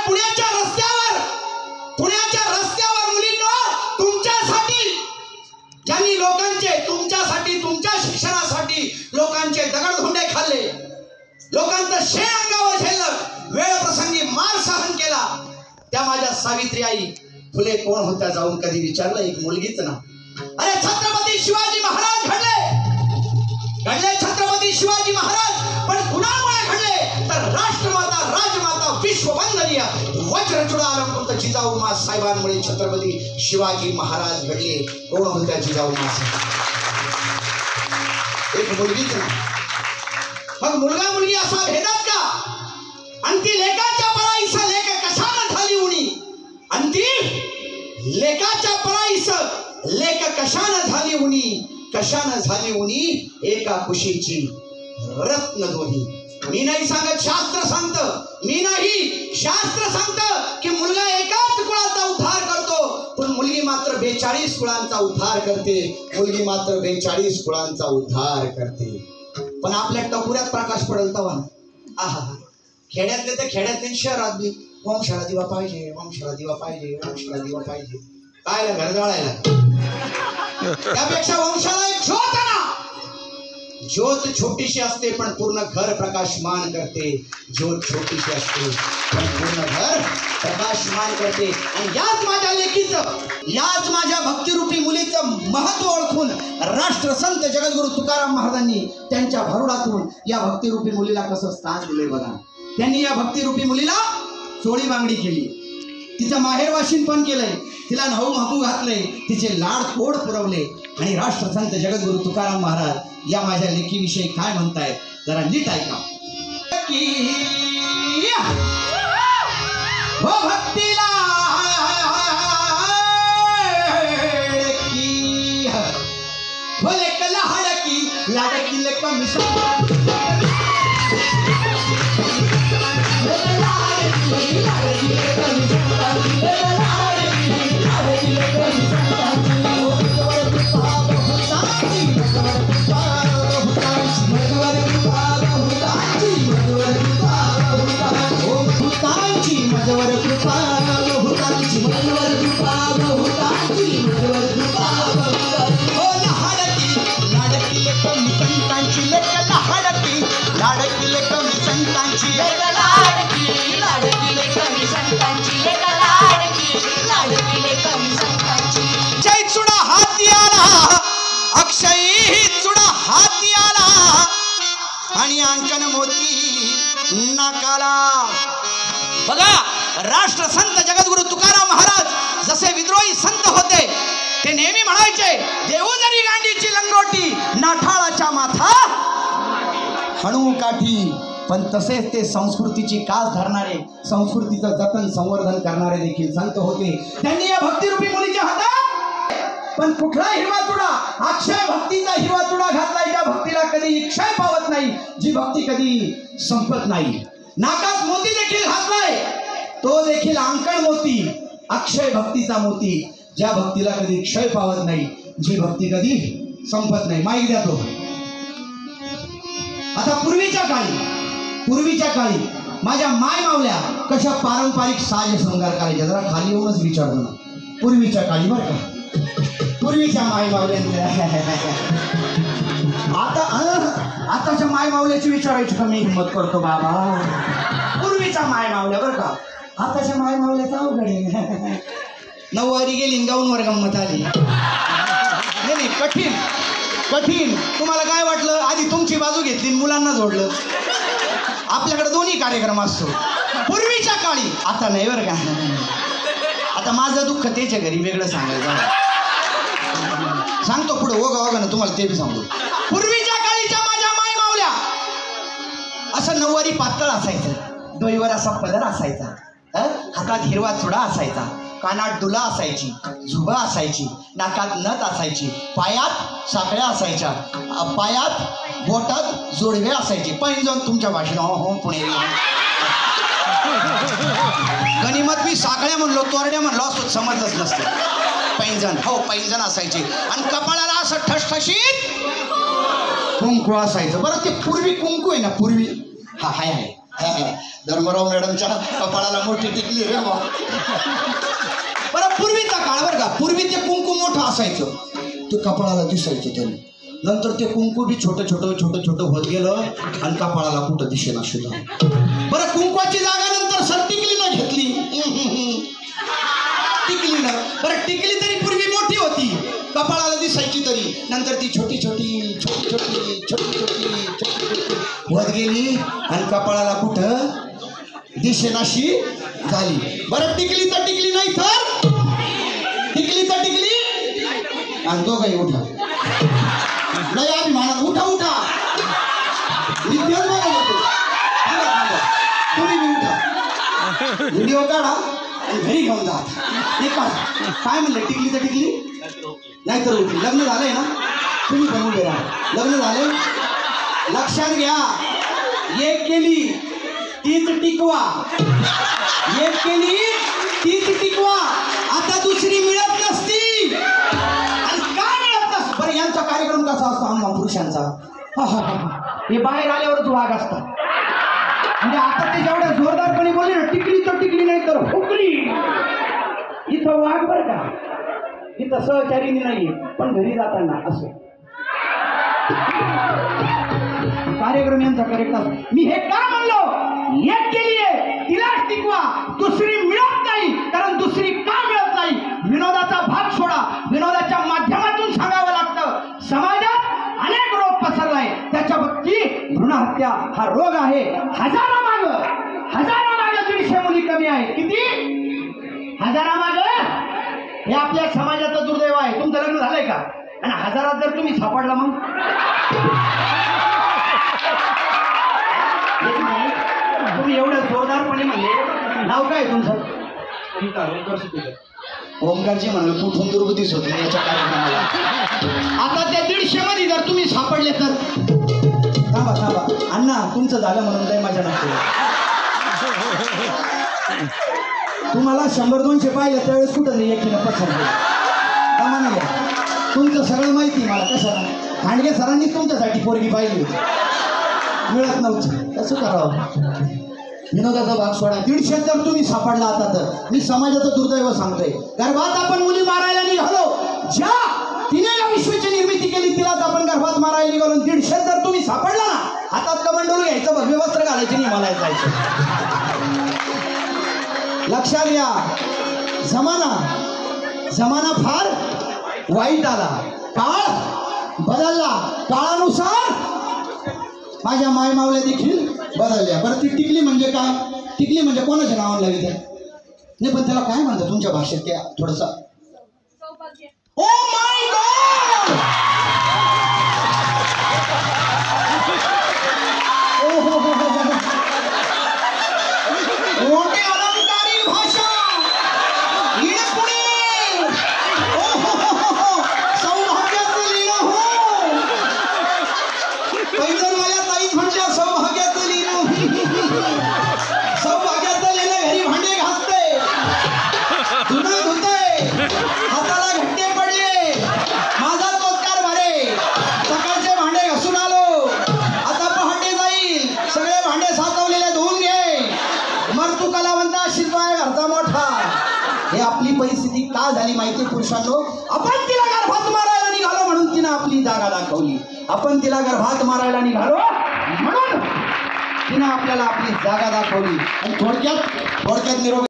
पुण्याच्या रस्त्यावर मुलींनो, तुमच्यासाठी ज्यांनी लोकांचे, तुमच्यासाठी, तुमच्या शिक्षणासाठी लोकांचे दगडधोंडे खाल्ले, लोकांचं शेण अंगावर झेललं, वेळ प्रसंगी मार सहन केला, त्या माझ्या सावित्री आई फुले कोण होत्या जाऊन कधी विचारलं? एक मुलगीच ना. अरे छत्रपती शिवाजी महाराज घडले छत्रपती शिवाजी महाराज, पण कुणामुळे घडले? तर राष्ट्रमाता, राजमाता, विश्ववंदनीय वज्रचूडा अलंकृत जिजाऊ मा साहेबांमुळे छत्रपती शिवाजी महाराज घडले. कोण होत्या जिजाऊ मा साहेब? एक मुलगीच ना. मग मुलगा मुलगी असा भेदत का? आणि ती लेकाच्या पराईस लेक कशानं झाली उणी? आणि ती लेकाच्या पराईस लेक कशानं झाली उणी? कशानं झाली उणी? एका कुशीची रत्न दोन्ही. मी नाही सांगत, शास्त्र सांगतं. मी नाही, शास्त्र सांगतं की मुलगा एकाच कुळाचा उद्धार करतो, पण मुलगी मात्र 42 कुळांचा उद्धार करते. मुलगी मात्र 42 कुळांचा उद्धार करते. पण आपल्या टपुऱ्यात प्रकाश पडेल तवा. आहा, खेड्यातले तर खेड्यातले, शहरात बी वंशाला दिवा पाहिजे, वंशाला दिवा पाहिजे, वंशाला दिवा पाहिजे. काय घर जळायला? त्यापेक्षा वंशाला एक ज्योत ना. ज्योत छोटीशी असते पण पूर्ण घर प्रकाशमान करते. ज्योत छोटीशी असते पण पूर्ण घर प्रकाशमान करते. आणि याच माझ्या लेकीचं, याच माझ्या भक्तिरूपी मुलीचं महत्व ओळखून राष्ट्रसंत जगद्गुरु तुकाराम महाराजांनी त्यांच्या भरुडातून या भक्तिरूपी मुलीला कसं स्थान दिले बघा. त्यांनी या भक्तिरूपी मुलीला चोळी बांगडी केली, तिचं माहेरवाशीन पण केलंय, तिला न्हाऊ मापू घातलंय, तिचे लाड कोड पुरवले. आणि राष्ट्रसंत जगद्गुरु तुकाराम महाराज या माझ्या लेकीविषयी काय म्हणतायत जरा नीट ऐका. हो भक्तीला भले कला हडकी लाडकी लेकम आणि अंकन मोती नाकाला. बघा, राष्ट्रसंत जगद्गुरु तुकाराम महाराज जसे विद्रोही संत होते, ते नेहमी म्हणायचे, देऊ जरी गांडीची लंगोटी, नाठाळाच्या माथा हणू काठी. पण तसेच ते संस्कृतीची कास धरणारे, संस्कृतीचं जतन संवर्धन करणारे देखील संत होते. त्यांनी या भक्तिरूपी मुलीच्या हातात पण कुठला हिरवा तुडा, अक्षय भक्तीचा हिरवा तुडा घातलाय. त्या भक्तीला कधी क्षय पावत नाही, जी भक्ती कधी संपत नाही. नाकात मोती देखील घातलाय, तो देखील अंकण मोती, अक्षय भक्तीचा मोती, ज्या भक्तीला कधी क्षय पावत नाही, जी भक्ती कधी संपत नाही. माईक द्या तो. आता पूर्वीच्या काळी माझ्या माय मावल्या कशा पारंपरिक साज शृंगार करायच्या, जरा खाली येऊनच विचारतो ना. पूर्वीच्या काळी बरं का, पूर्वीच्या माय मावल्यांच्या. आताच्या माय मावल्याची विचारायची का मी हिंमत करतो बाबा. पूर्वीच्या माय मावल्या बरं का, आताच्या माय मावल्याचा अवघड आहे. नऊवारी गेली, गाऊनवर गंमत आली. नाही, कठीण. तुम्हाला काय वाटलं? आधी तुमची बाजू घेतली, मुलांना जोडलं. आपल्याकडे दोन्ही कार्यक्रम असतो पूर्वीच्या काळी, आता नाही बरं का. आता माझं दुःख त्याच्या घरी वेगळं सांगायचं, सांगतो पुढे ओघाओघानं तुम्हाला ते बी सांगतो. पूर्वीच्या काळीच्या माझ्या माय मावल्या असं नऊवारी पातळ असायचं, डोईवर असा पदर असायचा, हातात हिरवा चुडा असायचा, कानात डुला असायची, झुबा असायची, नाकात नथ असायची, पायात साखळ्या असायच्या, पायात बोटात जोडवे असायचे. पैंजण तुमच्या भाषेत हो पुणे गणिमत मी साखळ्या म्हणलो, तोरड्या म्हणलो असतो, समजलंच नसतं. पैंजण, हो पैंजण असायचे. आणि कपाळाला असं ठसठशीत कुंकू असायचं. बरं, ते पूर्वी कुंकू आहे ना, पूर्वी हा हाय धर्मराव मॅडमच्या कपाळाला मोठी टिकली रे बा. बरं पूर्वीचा काळ बरं का, पूर्वी ते कुंकू मोठं असायचं, ते कपाळाला दिसायचं तरी. नंतर ते कुंकू बी छोटं छोटं होत गेलं आणि कपाळाला कुठं दिसेना सुद्धा. बरं कुंकवाची जागा नंतर सर टिकलीनं घेतली. टिकलीनं बरं टिकली तरी पूर्वी मोठी होती, कपाळाला दिसायची तरी. नंतर ती छोटी होत गेली आणि कपाळाला कुठं दिसेनाशी झाली. बरं टिकली तर टिकली नाही तर टिकली आणि दोघंही उठा. नाही अभिमानात उठा. मी तेच बघायला होतो. तुम्ही बी उठा, व्हिडिओ काढा आणि घरी घेऊन जा. ते काढा. काय म्हणलं, टिकली तर टिकली नाही तर उठली. लग्न झालंय ना, तुम्ही पण उभे राहा. लग्न झाले, लक्षात घ्या. एक केली तीच टिकवा, एक केली तीच टिकवा. आता दुसरी मिळत नसती. आणि का मिळत नसत? बरं यांचा कार्यक्रम कसा असतो आम्हा पुरुषांचा? हे बाहेर आल्यावरच वाघ असतात. म्हणजे आता ते जेवढ्या जोरदारपणे बोलले ना, टिकली तर टिकली नाही तर हुकली, इथं वाघ बरं का, इथं सहचारीनी नाही, पण घरी जाताना असं कार्यक्रम यांचा करेक्ट असतो. मी हे का म्हणलो, एक केली आहे तिलाच टिकवा, दुसरी मिळत नाही. कारण दुसरी का मिळत नाही? विनोदाचा भाग सोडा. विनोदाच्या माध्यमातून सांगावं लागतं. समाजात अनेक रोग पसरलाय, त्याच्या बाबतीत भ्रूणहत्या हा रोग आहे. हजारामाग 150 मुली कमी आहेत. किती? हजारामाग. हे आपल्या समाजाचं दुर्दैव आहे. तुमचं लग्न झालंय का? आणि हजारात जर तुम्ही सापडला मग तुम्ही एवढं जोरदारपणे म्हणले. नाव काय तुमचं? ओंकारजी म्हणलं. कुठून दुर्गतीच होते याच्या कार्यक्रमाला. आता त्या 150 मध्ये जर तुम्ही सापडले तर थांबा अण्णा, तुमचं झालं म्हणून काही मजा नसते. तुम्हाला 100-200 पाहिलं त्यावेळेस कुठं नाही एकीनं पसंत नाही. तुमचं सगळं माहिती मला. कसं खांडगे सरांनीच तुमच्यासाठी पोरगी पाहिली होती, मिळत नव्हती. कसं करावं? विनोदाचा भाग सोडा. 150 जर तुम्ही सापडला आता तर मी समाजाचं दुर्दैव सांगतोय. गर्भात आपण मुली मारायला निघालो. ज्या तिने या विश्वाची निर्मिती केली तिलाच आपण गर्भात मारायला निघालो. 150 जर तुम्ही सापडला ना, हातात कमंडलू घ्यायचं, भगवे वस्त्र घालायचे, नाही मला जायचं. लक्षात घ्या. जमाना फार वाईट आला, काळ बदलला. काळानुसार माझ्या मायमावल्या देखील बदलल्या. बरं ती टिकली म्हणजे काय? टिकली म्हणजे कोणाच्या नावानं लागली नाही, पण त्याला काय म्हणतात तुमच्या भाषेत? त्या थोडसा ओ माय गॉड, मोठे अलंकारिक भाषा. सौभाग्याचं लिहिणं हो. पैजण माझ्या ताईच म्हटल्या सौभाग्याचं लिहिणं. सौभाग्याचं लिहिणं घरी भांडे घासते, धुणं धुते, हाताला घट्टे पडले, माझा तोत्कार भारे. सकाळचे भांडे घासून आलो, आता पहाटे जाईल, सगळे भांडे साचवलेले धुवून घे. मग तू कलावंता शिल्पाय घरचा मोठा. हे आपली परिस्थिती का झाली माहिती पुरुषांनो? आपण तिला गर्भात मारायला निघालो म्हणून तिनं आपली जागा दाखवली. आपण तिला गर्भात मारायला निघालो म्हणून तिनं आपल्याला आपली जागा दाखवली. आणि थोडक्यात निरोप